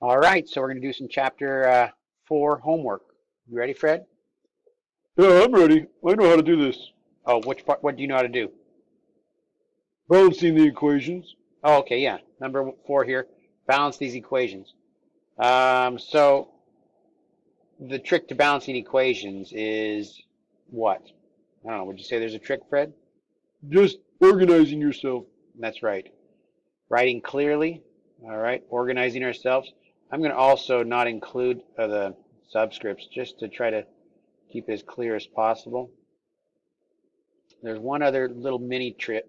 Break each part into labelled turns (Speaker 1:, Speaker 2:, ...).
Speaker 1: All right, so we're going to do some chapter 4 homework. You ready, Fred?
Speaker 2: Yeah, I'm ready. I know how to do this.
Speaker 1: Oh, which part? What do you know how to do?
Speaker 2: Balancing the equations.
Speaker 1: Oh, okay, yeah. Number 4 here. Balance these equations. So the trick to balancing equations is what? I don't know. Would you say there's a trick, Fred?
Speaker 2: Just organizing yourself.
Speaker 1: That's right. Writing clearly. All right. Organizing ourselves. I'm going to also not include the subscripts just to try to keep it as clear as possible. There's one other little mini trick,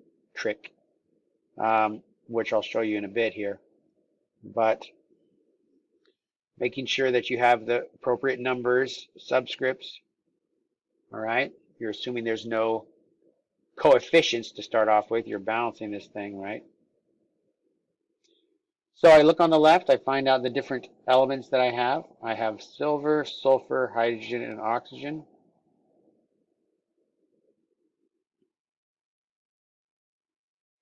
Speaker 1: which I'll show you in a bit here, but making sure that you have the appropriate numbers, subscripts, all right? You're assuming there's no coefficients to start off with. You're balancing this thing, right? So I look on the left, I find out the different elements that I have. I have silver, sulfur, hydrogen, and oxygen.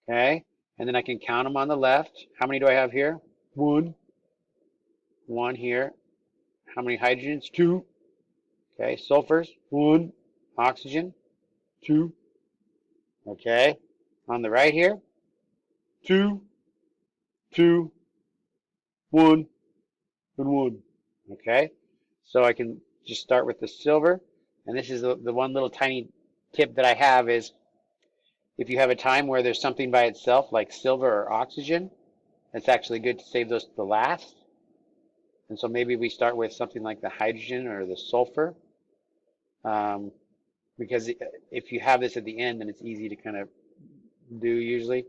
Speaker 1: Okay, and then I can count them on the left. How many do I have here?
Speaker 2: One,
Speaker 1: One here. How many hydrogens?
Speaker 2: two,
Speaker 1: Okay, sulfurs,
Speaker 2: one,
Speaker 1: oxygen.
Speaker 2: two,
Speaker 1: Okay, on the right here.
Speaker 2: two, two, one, and one.
Speaker 1: Okay, so I can just start with the silver. And this is the one little tiny tip that I have is if you have a time where there's something by itself like silver or oxygen, it's actually good to save those to the last. And so maybe we start with something like the hydrogen or the sulfur, um, because if you have this at the end, then it's easy to kind of do usually,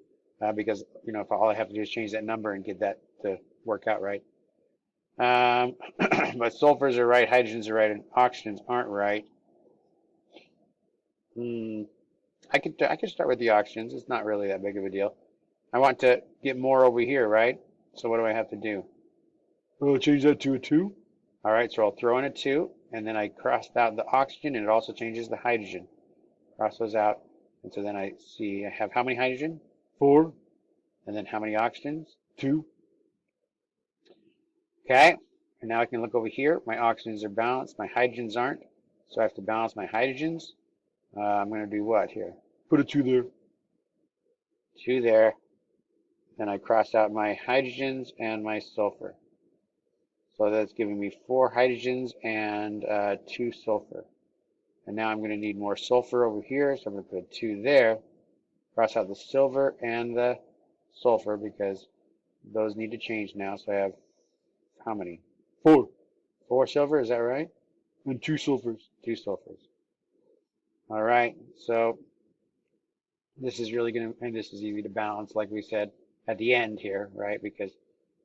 Speaker 1: because if all I have to do is change that number and get that to work out right. But sulfurs are right, hydrogens are right, and oxygens aren't right. Hmm, I could start with the oxygens. It's not really that big of a deal. I want to get more over here, right? So what do I have to do?
Speaker 2: Change that to a two.
Speaker 1: All right, so I'll throw in a 2, and then I crossed out the oxygen, and it also changes the hydrogen. Cross those out, and so then I see I have how many hydrogen,
Speaker 2: Four,
Speaker 1: and then how many oxygens.
Speaker 2: two,
Speaker 1: Okay, and now I can look over here. My oxygens are balanced, my hydrogens aren't, so I have to balance my hydrogens. I'm going to do what here?
Speaker 2: put a two there.
Speaker 1: 2 there. Then I cross out my hydrogens and my sulfur. So that's giving me 4 hydrogens and 2 sulfur. And now I'm going to need more sulfur over here, so I'm going to put a 2 there. Cross out the silver and the sulfur because those need to change now. So I have how many?
Speaker 2: Four,
Speaker 1: 4 silver, is that right?
Speaker 2: and two sulfurs.
Speaker 1: 2 sulfurs. All right, so this is really going to, and this is easy to balance, like we said at the end here, right? Because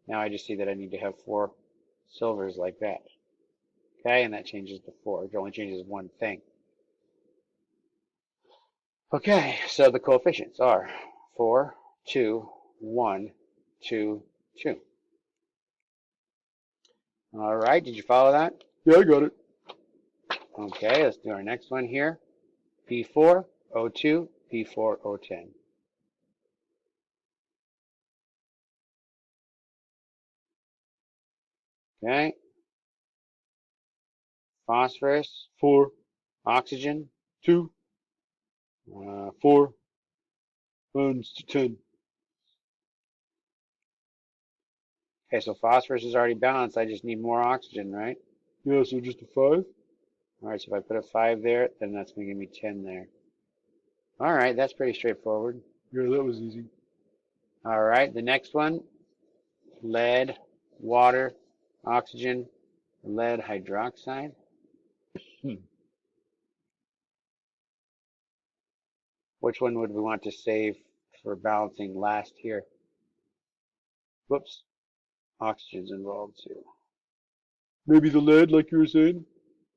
Speaker 1: now I just see that I need to have 4 silvers like that. Okay, and that changes to 4. It only changes one thing. Okay, so the coefficients are 4, 2, 1, 2, 2. All right, did you follow that?
Speaker 2: Yeah, I got it.
Speaker 1: Okay, let's do our next one here. P4, O2, P4, O10. Okay, phosphorus,
Speaker 2: Four,
Speaker 1: oxygen,
Speaker 2: two, four, and 10.
Speaker 1: okay, so phosphorus is already balanced. I just need more oxygen, right?
Speaker 2: Yeah, so just a five.
Speaker 1: All right, so if I put a 5 there, then that's going to give me 10 there. All right, that's pretty straightforward.
Speaker 2: Yeah, that was easy.
Speaker 1: All right, the next one, lead, water, oxygen, lead hydroxide. Which one would we want to save for balancing last here? Whoops, oxygen's involved too.
Speaker 2: Maybe the lead, like you were saying.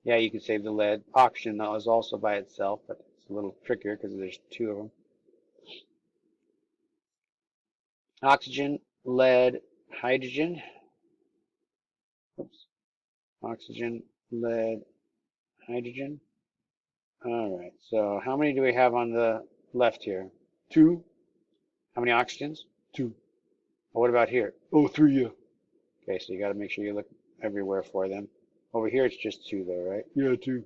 Speaker 1: Yeah, you could save the lead. Oxygen though is also by itself, but it's a little trickier because there's 2 of them. Oxygen, lead, hydrogen. Oops. Oxygen, lead, hydrogen. All right, so how many do we have on the left here?
Speaker 2: Two,
Speaker 1: How many oxygens?
Speaker 2: two.
Speaker 1: What about here?
Speaker 2: Oh, three, yeah.
Speaker 1: Okay, so you got to make sure you look everywhere for them. Over here, it's just 2 though, right?
Speaker 2: Yeah, 2.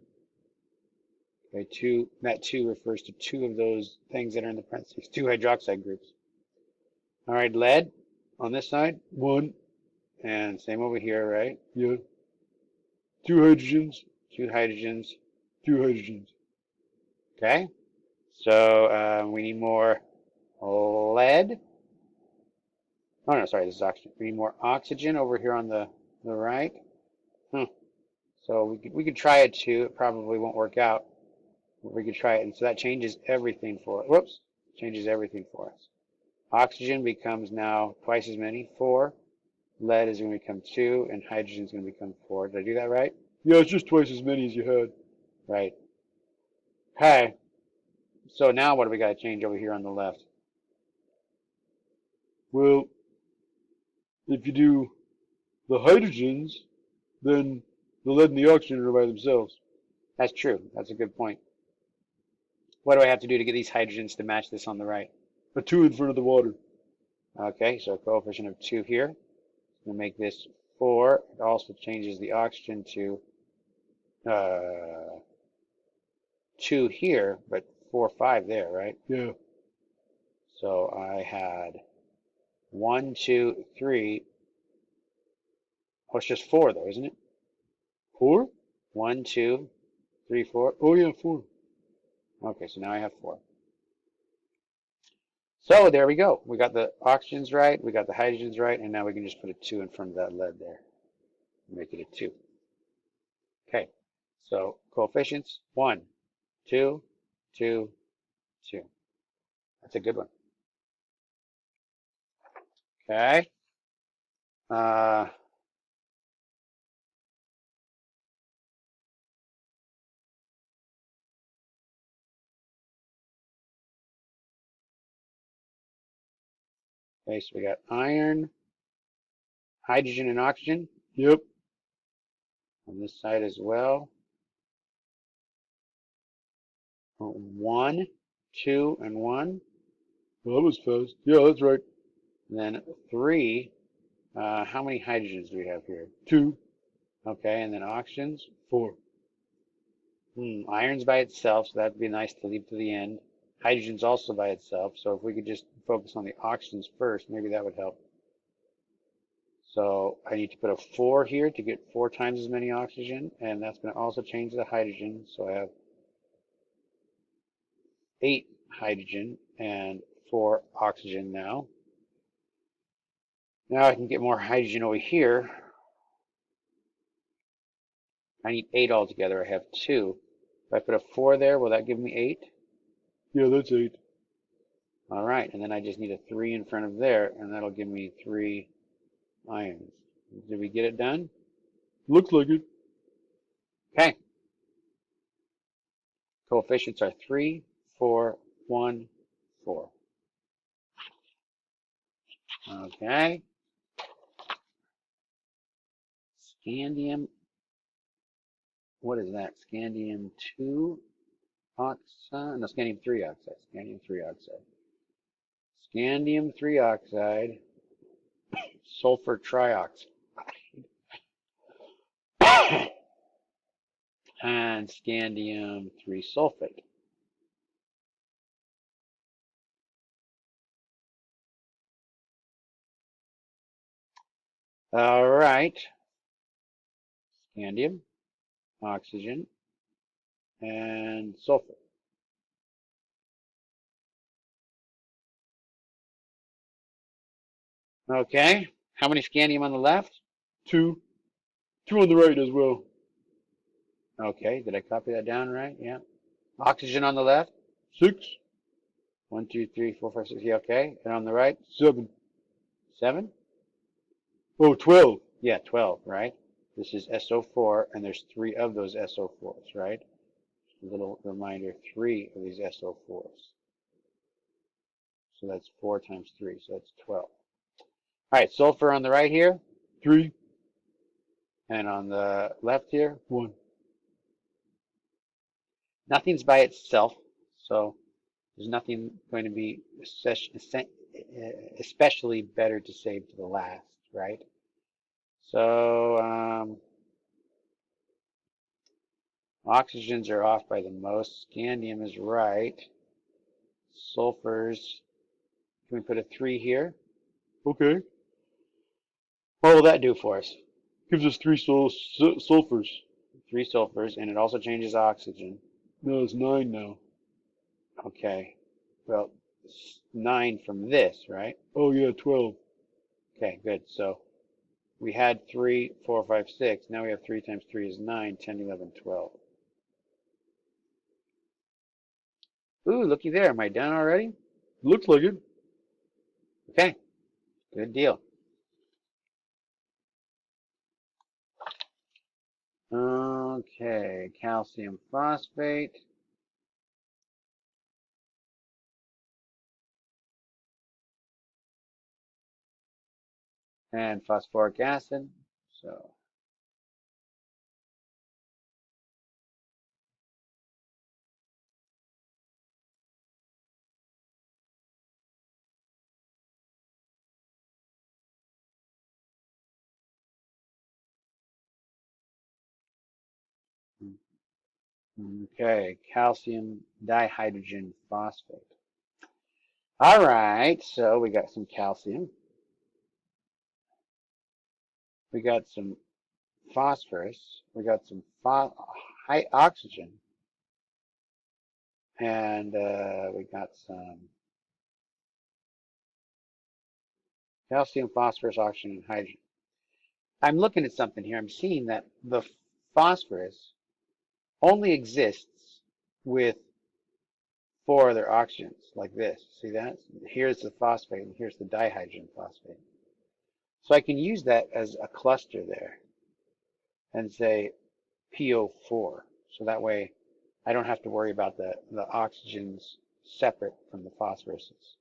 Speaker 1: Okay, 2. That 2 refers to 2 of those things that are in the parentheses, 2 hydroxide groups. All right, lead on this side,
Speaker 2: 1.
Speaker 1: and same over here, right?
Speaker 2: Yeah. 2 hydrogens.
Speaker 1: 2 hydrogens.
Speaker 2: 2 hydrogens.
Speaker 1: Okay, so we need more lead. Oh no, sorry, this is oxygen. We need more oxygen over here on the right. So we could try it too. It probably won't work out. But we could try it, and so that changes everything for us. Whoops, changes everything for us. Oxygen becomes now twice as many, 4. Lead is going to become 2, and hydrogen is going to become 4. Did I do that right?
Speaker 2: Yeah, it's just twice as many as you had.
Speaker 1: Right. Okay. So now what do we got to change over here on the left?
Speaker 2: Well, if you do the hydrogens, then the lead and the oxygen are by themselves.
Speaker 1: That's true. That's a good point. What do I have to do to get these hydrogens to match this on the right?
Speaker 2: A 2 in front of the water.
Speaker 1: Okay, so a coefficient of 2 here. We'll make this 4. It also changes the oxygen to 2 here, but 4, 5 there, right?
Speaker 2: Yeah.
Speaker 1: So I had 1, 2, 3. Oh, it's just 4 though, isn't it?
Speaker 2: 4?
Speaker 1: 1, 2, 3, 4.
Speaker 2: Oh, yeah, 4.
Speaker 1: Okay, so now I have 4. So there we go. We got the oxygens right, we got the hydrogens right, and now we can just put a 2 in front of that lead there. Make it a 2. Okay, so coefficients 1, 2, 2, 2. That's a good one. Okay. Okay, so we got iron, hydrogen, and oxygen
Speaker 2: Yep.
Speaker 1: on this side as well. 1, 2, and 1.
Speaker 2: Well, that was fast. Yeah, that's right.
Speaker 1: And then 3. How many hydrogens do we have here?
Speaker 2: 2.
Speaker 1: Okay, and then oxygens.
Speaker 2: 4.
Speaker 1: Iron's by itself, so that'd be nice to leave to the end. Hydrogen's also by itself, so if we could just focus on the oxygens first, maybe that would help. So I need to put a 4 here to get 4 times as many oxygen, and that's going to also change the hydrogen. So I have 8 hydrogen and 4 oxygen now. Now I can get more hydrogen over here. I need 8 altogether. I have 2. If I put a 4 there, will that give me 8?
Speaker 2: Yeah, that's 8.
Speaker 1: All right, and then I just need a 3 in front of there, and that'll give me 3 ions. Did we get it done?
Speaker 2: Looks like it.
Speaker 1: Okay. Coefficients are 3, 4, 1, 4. Okay. Scandium. What is that? Scandium 2 oxide? No, scandium 3 oxide. Scandium 3 oxide. Scandium 3 oxide. Sulfur trioxide. And scandium 3 sulfate. All right. Scandium, oxygen, and sulfur. Okay. How many scandium on the left?
Speaker 2: 2. 2 on the right as well.
Speaker 1: Okay. Did I copy that down right? Yeah. Oxygen on the left?
Speaker 2: 6.
Speaker 1: 1, 2, 3, 4, 5, 6. Yeah, okay. And on the right?
Speaker 2: 7.
Speaker 1: 7?
Speaker 2: Oh, 12.
Speaker 1: Yeah, 12, right? This is SO4, and there's 3 of those SO4s, right? A little reminder, 3 of these SO4s. So that's 4 times 3, so that's 12. All right, sulfur on the right here,
Speaker 2: 3.
Speaker 1: and on the left here,
Speaker 2: 1.
Speaker 1: nothing's by itself, so there's nothing going to be especially better to save to the last, right? So oxygens are off by the most. Scandium is right. Sulfurs. Can we put a 3 here?
Speaker 2: Okay.
Speaker 1: What will that do for us?
Speaker 2: Gives us 3 sulfurs.
Speaker 1: 3 sulfurs, and it also changes oxygen.
Speaker 2: No, it's 9 now.
Speaker 1: Okay. Well, 9 from this, right?
Speaker 2: Oh yeah, 12.
Speaker 1: Okay, good. So we had 3, 4, 5, 6. Now we have 3 times 3 is 9, 10, 11, 12. Ooh, looky there. Am I done already?
Speaker 2: Looks like it.
Speaker 1: Okay, good deal. Okay, calcium phosphate. And phosphoric acid. So, okay, calcium dihydrogen phosphate. All right, so we got some calcium. We got some phosphorus. We got some high oxygen. And we got some calcium, phosphorus, oxygen, and hydrogen. I'm looking at something here. I'm seeing that the phosphorus only exists with 4 other oxygens, like this. See that? Here's the phosphate, and here's the dihydrogen phosphate. So I can use that as a cluster there and say PO4. So that way I don't have to worry about the oxygens separate from the phosphoruses.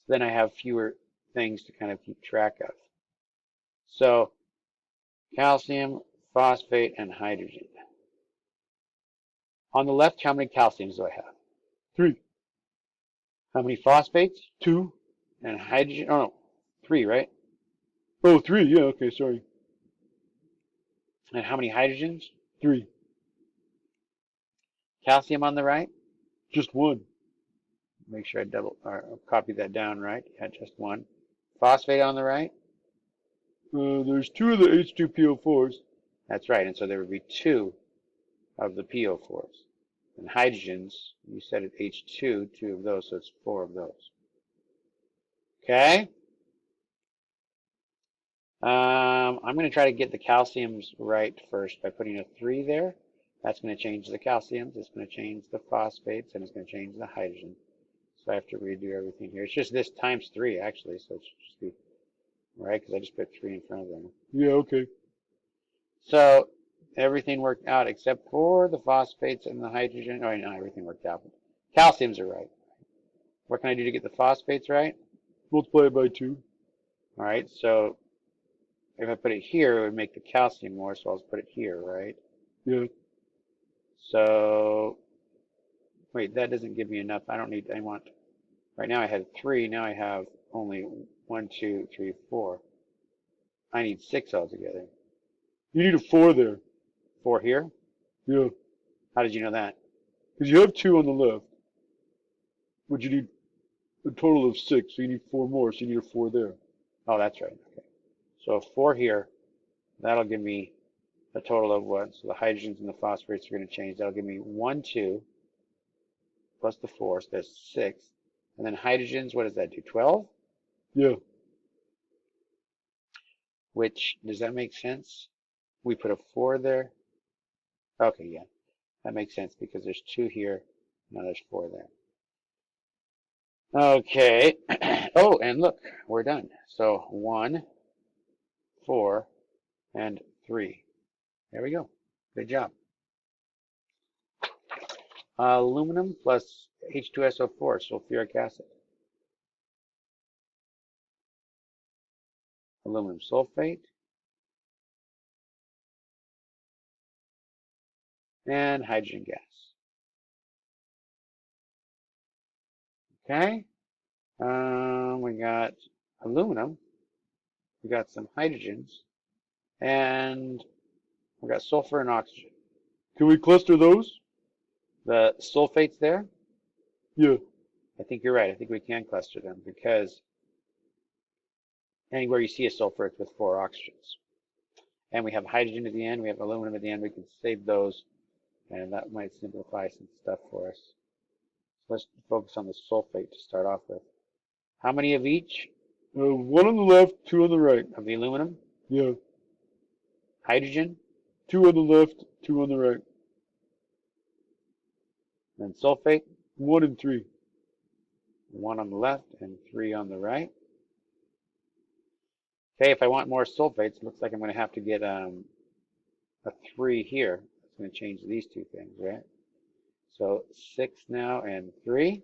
Speaker 1: So then I have fewer things to kind of keep track of. So calcium, phosphate, and hydrogen. On the left, how many calciums do I have?
Speaker 2: 3.
Speaker 1: How many phosphates?
Speaker 2: 2.
Speaker 1: And hydrogen? Oh no, 3, right?
Speaker 2: Oh, 3. Yeah, okay, sorry.
Speaker 1: And how many hydrogens?
Speaker 2: 3.
Speaker 1: Calcium on the right?
Speaker 2: Just 1.
Speaker 1: Make sure I copy that down right. Yeah, just 1. Phosphate on the right?
Speaker 2: There's 2 of the H2PO4s.
Speaker 1: That's right. And so there would be 2 of the PO4s. And hydrogens, you said it H2, 2 of those, so it's 4 of those. Okay? I'm going to try to get the calciums right first by putting a 3 there. That's going to change the calciums. It's going to change the phosphates, and it's going to change the hydrogen. So I have to redo everything here. It's just this times 3, actually, so it's just the, right, because I just put 3 in front of them.
Speaker 2: Yeah, okay.
Speaker 1: So everything worked out except for the phosphates and the hydrogen. Oh, no, everything worked out. Calciums are right. What can I do to get the phosphates right?
Speaker 2: Multiply it by 2.
Speaker 1: All right, so if I put it here, it would make the calcium more, so I'll just put it here, right?
Speaker 2: Yeah.
Speaker 1: So, wait, that doesn't give me enough. I want, right now I had 3, now I have only 1, 2, 3, 4. I need 6 altogether.
Speaker 2: You need a 4 there.
Speaker 1: 4 here?
Speaker 2: Yeah.
Speaker 1: How did you know that?
Speaker 2: Because you have 2 on the left. But you need a total of 6, so you need 4 more, so you need a 4 there.
Speaker 1: Oh, that's right. Okay. So 4 here, that'll give me a total of what? So the hydrogens and the phosphates are going to change. That'll give me 1, 2, plus the 4, so that's 6. And then hydrogens, what does that do? 12?
Speaker 2: Yeah.
Speaker 1: Which, does that make sense? We put a 4 there. Okay, yeah. That makes sense because there's 2 here. Now there's 4 there. Okay. Oh, and look, we're done. So 1, 4, and 3. There we go. Good job. Aluminum plus H2SO4, sulfuric acid. Aluminum sulfate. And hydrogen gas. Okay. We got aluminum we got some hydrogens, and we got sulfur and oxygen.
Speaker 2: Can we cluster those?
Speaker 1: The sulfates there,
Speaker 2: Yeah.
Speaker 1: I think you're right. I think we can cluster them because anywhere you see a sulfur, it's with 4 oxygens. And we have hydrogen at the end, we have aluminum at the end. We can save those, and that might simplify some stuff for us. So let's focus on the sulfate to start off with. How many of each?
Speaker 2: 1 on the left, 2 on the right.
Speaker 1: Of the aluminum?
Speaker 2: Yeah.
Speaker 1: Hydrogen?
Speaker 2: 2 on the left, 2 on the right.
Speaker 1: Then sulfate?
Speaker 2: 1 and 3.
Speaker 1: 1 on the left and 3 on the right. Okay, if I want more sulfates, it looks like I'm going to have to get a 3 here. It's going to change these two things, right? So 6 now and 3.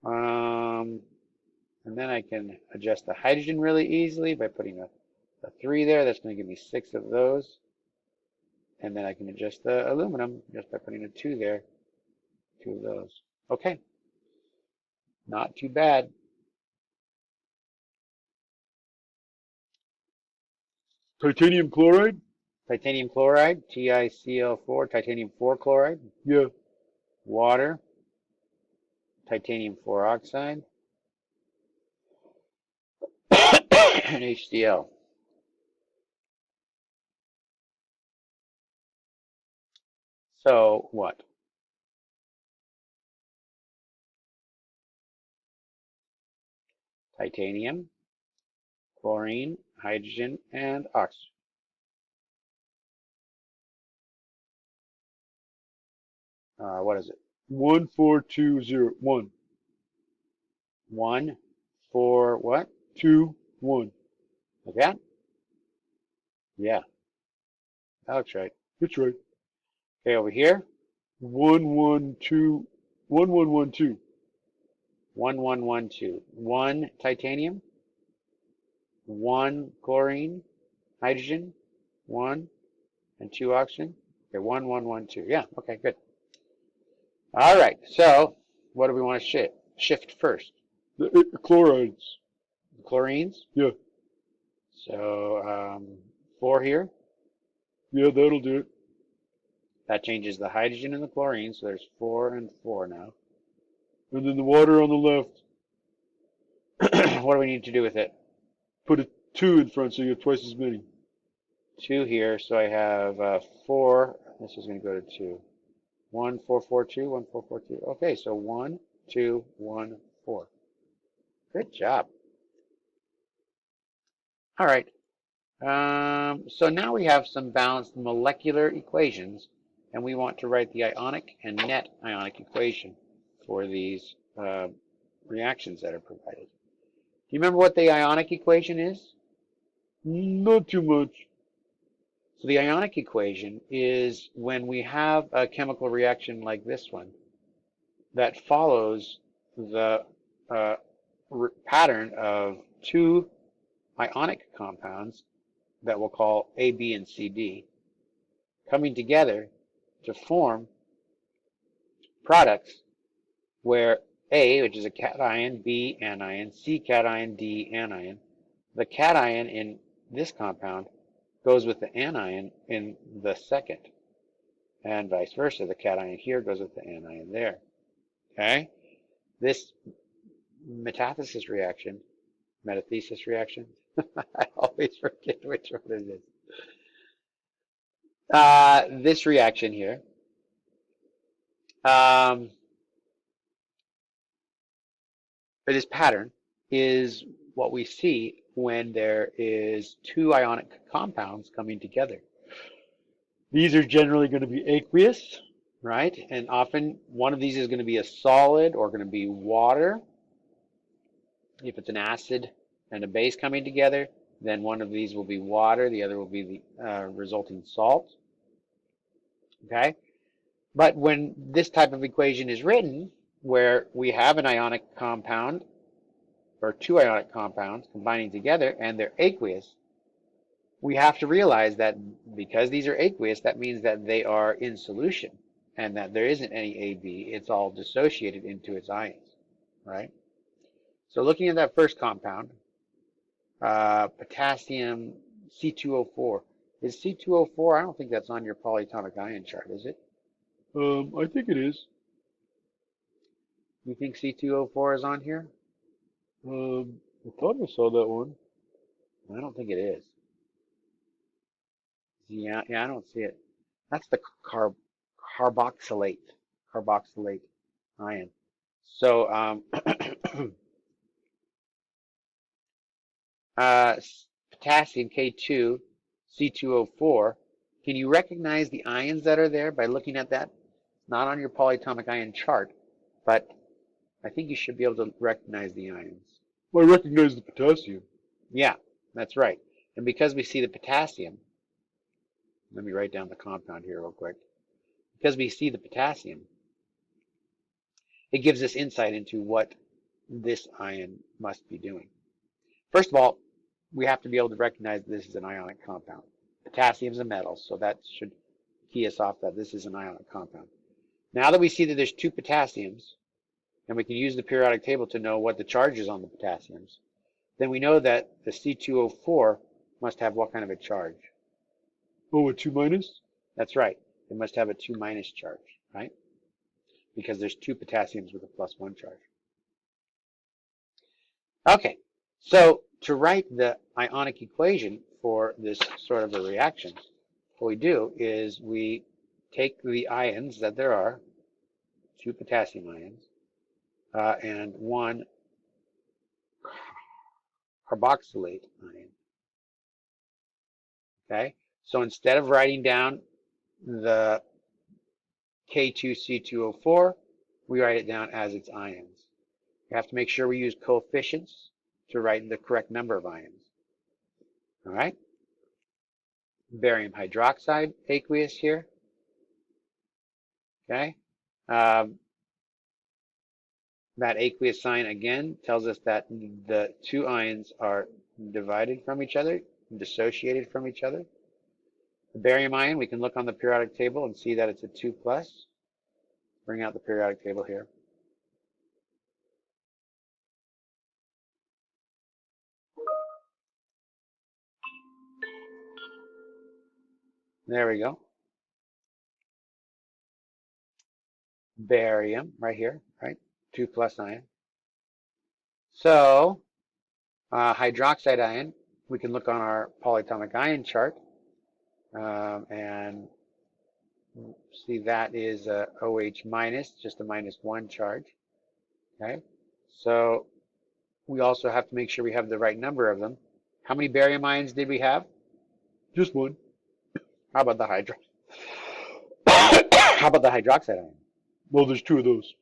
Speaker 1: And then I can adjust the hydrogen really easily by putting a 3 there. That's going to give me 6 of those. And then I can adjust the aluminum just by putting a 2 there. 2 of those. Okay. Not too bad.
Speaker 2: Titanium chloride?
Speaker 1: Titanium chloride, TiCl4, titanium 4 chloride.
Speaker 2: Yeah.
Speaker 1: Water, titanium 4 oxide, and HCl. So what? Titanium, chlorine, hydrogen, and oxygen. What is it?
Speaker 2: 1, 4, 2, 0. 1.
Speaker 1: 1, 4, what?
Speaker 2: 2, 1.
Speaker 1: Like that? Yeah, that looks right.
Speaker 2: That's right.
Speaker 1: Okay, over here,
Speaker 2: 1, 1, 2. 1, 1, 1, 2.
Speaker 1: 1, 1, 1, 2. 1 titanium, 1 chlorine, hydrogen, 1, and 2 oxygen. Okay, 1, 1, 1, 2. Yeah, okay, good. All right, so what do we want to shift first?
Speaker 2: The chlorides.
Speaker 1: The chlorines.
Speaker 2: Yeah.
Speaker 1: So 4 here.
Speaker 2: Yeah, that'll do it.
Speaker 1: That changes the hydrogen and the chlorine, so there's 4 and 4 now.
Speaker 2: And then the water on the left.
Speaker 1: What do we need to do with it?
Speaker 2: Put a 2 in front so you have twice as many.
Speaker 1: 2 here, so I have 4. This is going to go to 2. 1, 4, 4, 2, 1, 4, 4, 2. Okay, so 1, 2, 1, 4. Good job. All right. So now we have some balanced molecular equations, and we want to write the ionic and net ionic equation for these reactions that are provided. Do you remember what the ionic equation is?
Speaker 2: Not too much.
Speaker 1: So the ionic equation is when we have a chemical reaction like this one that follows the pattern of 2 ionic compounds that we'll call A, B, and C, D, coming together to form products where A, which is a cation, B, anion, C, cation, D, anion. The cation in this compound goes with the anion in the second, and vice versa. The cation here goes with the anion there. Okay? This metathesis reaction, I always forget which one it is. This reaction here, this pattern is what we see when there is 2 ionic compounds coming together. These are generally going to be aqueous, right? And often one of these is going to be a solid or going to be water. If it's an acid and a base coming together, then one of these will be water, the other will be the resulting salt. Okay? But when this type of equation is written, where we have an ionic compound, or 2 ionic compounds combining together, and they're aqueous, we have to realize that because these are aqueous, that means that they are in solution, and that there isn't any AB. It's all dissociated into its ions, right? So looking at that first compound, Potassium C2O4. Is C2O4? I don't think that's on your polyatomic ion chart, is it?
Speaker 2: I think it is.
Speaker 1: You think C2O4 is on here?
Speaker 2: I thought I saw that one.
Speaker 1: I don't think it is. Yeah, I don't see it. That's the carboxylate ion. So potassium K2, C2O4. Can you recognize the ions that are there by looking at that? Not on your polyatomic ion chart, but I think you should be able to recognize the ions.
Speaker 2: Well, I recognize the potassium.
Speaker 1: Yeah, that's right. And because we see the potassium, let me write down the compound here real quick. Because we see the potassium, it gives us insight into what this ion must be doing. First of all, we have to be able to recognize this is an ionic compound. Potassium is a metal, so that should key us off that this is an ionic compound. Now that we see that there's two potassiums, and we can use the periodic table to know what the charge is on the potassiums, then we know that the C2O4 must have what kind of a charge?
Speaker 2: Oh, a 2 minus?
Speaker 1: That's right. It must have a 2 minus charge, right? Because there's two potassiums with a +1 charge. Okay, so to write the ionic equation for this sort of a reaction, what we do is we take the ions that there are, two potassium ions, and one carboxylate ion. Okay, so instead of writing down the K2C2O4, we write it down as its ions. We have to make sure we use coefficients to write the correct number of ions. All right, barium hydroxide aqueous here. Okay, that aqueous sign again tells us that the two ions are divided from each other, dissociated from each other. The barium ion, we can look on the periodic table and see that it's a 2+. Bring out the periodic table here. There we go. Barium right here, right? 2+ ion. So hydroxide ion, we can look on our polyatomic ion chart and see that is a OH minus, just a -1 charge. Okay, so we also have to make sure we have the right number of them. How many barium ions did we have?
Speaker 2: Just one.
Speaker 1: How about the How about the hydroxide ion?
Speaker 2: Well, there's two of those.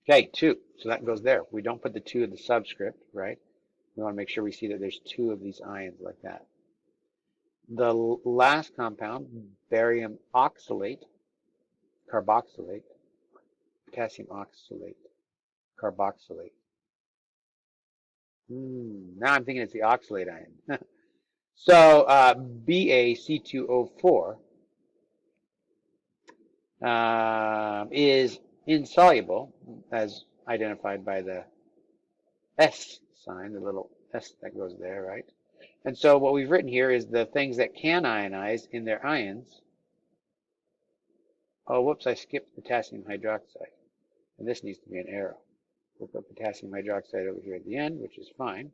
Speaker 1: Okay, 2. So that goes there. We don't put the 2 in the subscript, right? We want to make sure we see that there's 2 of these ions like that. The last compound, barium oxalate, carboxylate, potassium oxalate, carboxylate. Now I'm thinking it's the oxalate ion. So BaC2O4 is insoluble, as identified by the S sign, the little S that goes there, right? And so what we've written here is the things that can ionize in their ions. Oh, whoops, I skipped potassium hydroxide. And this needs to be an arrow. We'll put potassium hydroxide over here at the end, which is fine.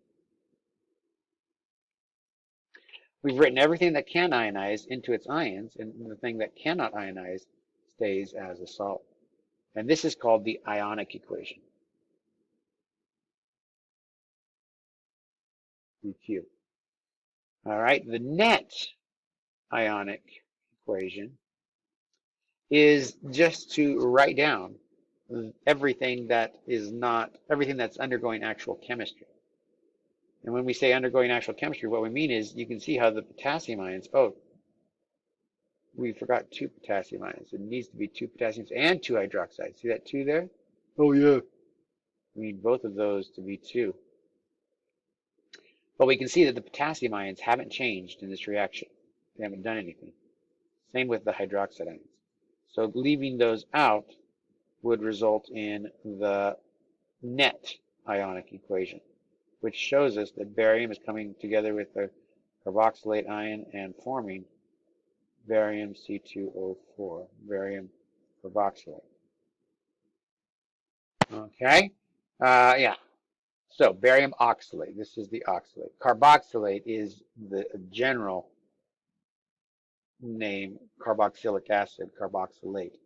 Speaker 1: We've written everything that can ionize into its ions, and the thing that cannot ionize stays as a solid. And this is called the ionic equation. EQ. All right, the net ionic equation is just to write down everything that is not, everything that's undergoing actual chemistry. And when we say undergoing actual chemistry, what we mean is you can see how the potassium ions, oh, we forgot 2 potassium ions. It needs to be 2 potassiums and 2 hydroxides. See that 2 there?
Speaker 2: Oh, yeah.
Speaker 1: We need both of those to be 2. But we can see that the potassium ions haven't changed in this reaction. They haven't done anything. Same with the hydroxide ions. So leaving those out would result in the net ionic equation. which shows us that barium is coming together with the carboxylate ion and forming barium C2O4, barium carboxylate. Okay, yeah. So barium oxalate, this is the oxalate. Carboxylate is the general name, carboxylic acid, carboxylate.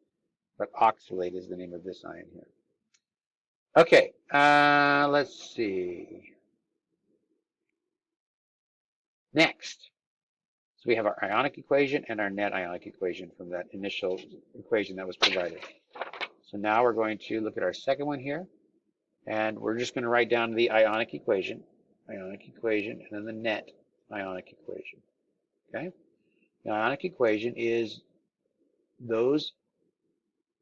Speaker 1: But oxalate is the name of this ion here. Okay, let's see. Next, so we have our ionic equation and our net ionic equation from that initial equation that was provided. So now we're going to look at our second one here, and we're just going to write down the ionic equation, and then the net ionic equation. Okay, the ionic equation is those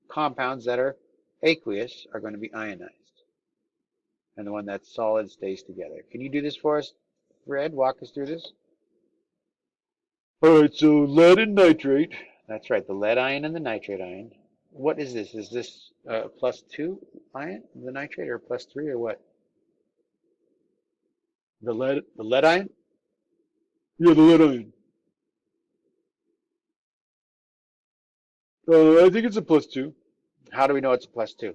Speaker 1: compounds that are aqueous are going to be ionized, and the one that's solid stays together. Can you do this for us, Fred? Walk us through this.
Speaker 2: All right, so lead and nitrate.
Speaker 1: That's right, the lead ion and the nitrate ion. What is this? Is this +2 ion, the nitrate, or +3, or what? The lead ion?
Speaker 2: Yeah, the lead ion. I think it's a +2.
Speaker 1: How do we know it's a +2?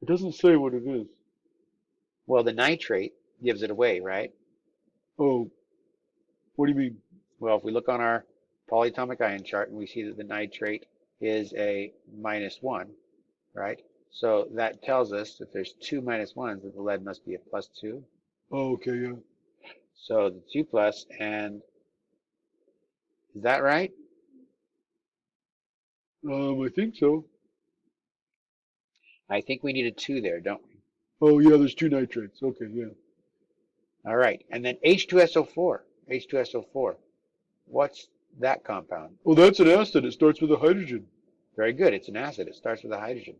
Speaker 2: It doesn't say what it is.
Speaker 1: Well, the nitrate gives it away, right?
Speaker 2: Oh, what do you mean?
Speaker 1: Well, if we look on our polyatomic ion chart and we see that the nitrate is a -1, right? So that tells us that there's two -1s, that the lead must be a +2.
Speaker 2: Oh, okay, yeah.
Speaker 1: So the 2 plus, and is that right?
Speaker 2: I think so.
Speaker 1: I think we need a 2 there, don't we?
Speaker 2: Oh, yeah, there's 2 nitrates. Okay, yeah.
Speaker 1: All right, and then H2SO4. H2SO4. What's that compound?
Speaker 2: Oh, that's an acid. It starts with a hydrogen.
Speaker 1: Very good. It's an acid. It starts with a hydrogen.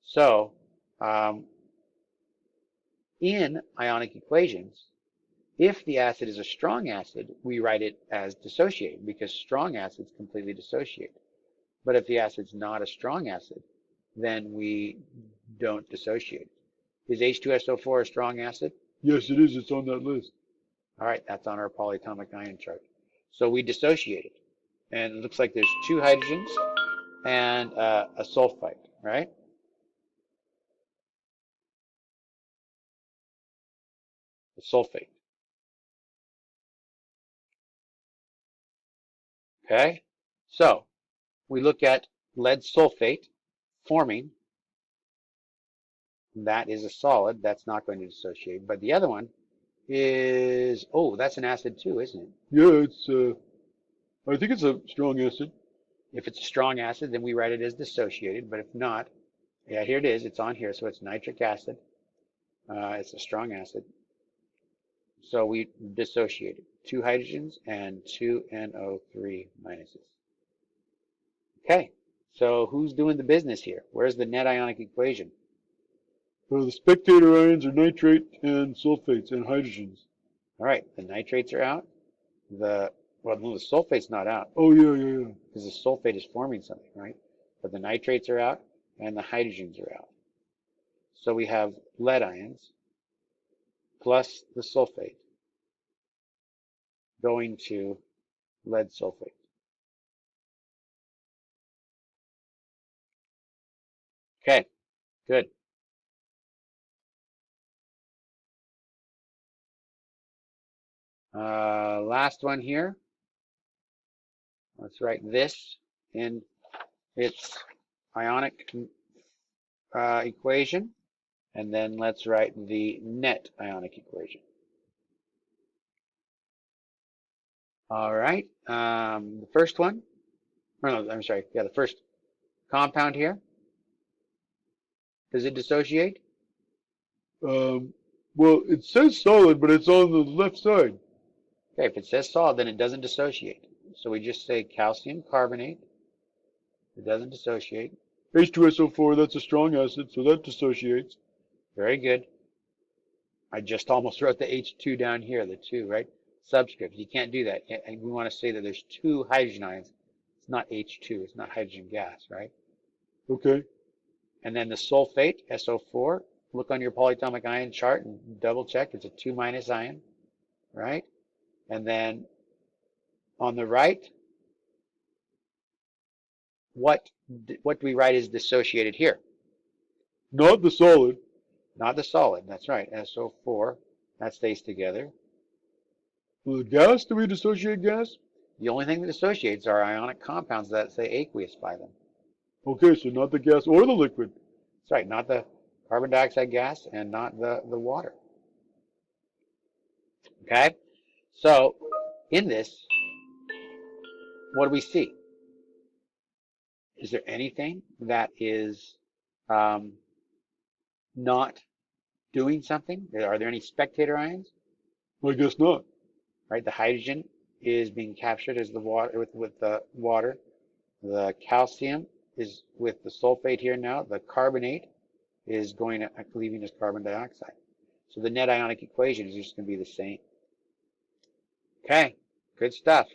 Speaker 1: So, in ionic equations, if the acid is a strong acid, we write it as dissociated because strong acids completely dissociate. But if the acid's not a strong acid, then we don't dissociate. Is H2SO4 a strong acid?
Speaker 2: Yes, it is. It's on that list.
Speaker 1: All right, that's on our polyatomic ion chart. So we dissociate it. And it looks like there's 2 hydrogens and a sulfite, right? The sulfate. Okay, so we look at lead sulfate forming. That is a solid. That's not going to dissociate. But the other one is, oh, that's an acid too, isn't it?
Speaker 2: Yeah, I think it's a strong acid.
Speaker 1: If it's a strong acid, then we write it as dissociated. But if not, yeah, here it is. It's on here. So it's nitric acid. It's a strong acid. So we dissociate it. 2 hydrogens and 2 NO3 minuses. Okay, so who's doing the business here? Where's the net ionic equation?
Speaker 2: The spectator ions are nitrate and sulfates and hydrogens.
Speaker 1: All right, the nitrates are out. Well, no, the sulfate's not out
Speaker 2: Oh, yeah.
Speaker 1: because the sulfate is forming something, right? But the nitrates are out and the hydrogens are out. So we have lead ions plus the sulfate going to lead sulfate. Okay, good. Last one here. Let's write this in its ionic equation, and then let's write the net ionic equation. All right, the first one, oh, no, I'm sorry, yeah, the first compound here. Does it dissociate?
Speaker 2: Well, it says solid, but it's on the left side.
Speaker 1: Okay, if it says solid, then it doesn't dissociate. So we just say calcium carbonate. It doesn't dissociate.
Speaker 2: H2SO4, that's a strong acid, so that dissociates.
Speaker 1: Very good. I just almost wrote the H2 down here, the 2, right? Subscript. You can't do that. And we want to say that there's 2 hydrogen ions. It's not H2. It's not hydrogen gas, right?
Speaker 2: Okay.
Speaker 1: And then the sulfate, SO4, look on your polyatomic ion chart and double check. It's a 2 minus ion, right? And then on the right, what do we write is dissociated here?
Speaker 2: Not the solid.
Speaker 1: Not the solid. That's right. SO4. That stays together.
Speaker 2: The gas? Do we dissociate gas?
Speaker 1: The only thing that dissociates are ionic compounds that say aqueous by them.
Speaker 2: Okay, so not the gas or the liquid.
Speaker 1: That's right. Not the carbon dioxide gas and not the water. Okay? So, in this, what do we see? Is there anything that is not doing something? Are there any spectator ions?
Speaker 2: I guess not.
Speaker 1: Right? The hydrogen is being captured as the water with the water. The calcium is with the sulfate here now. The carbonate is going to leaving as carbon dioxide. So the net ionic equation is just going to be the same. Okay, good stuff.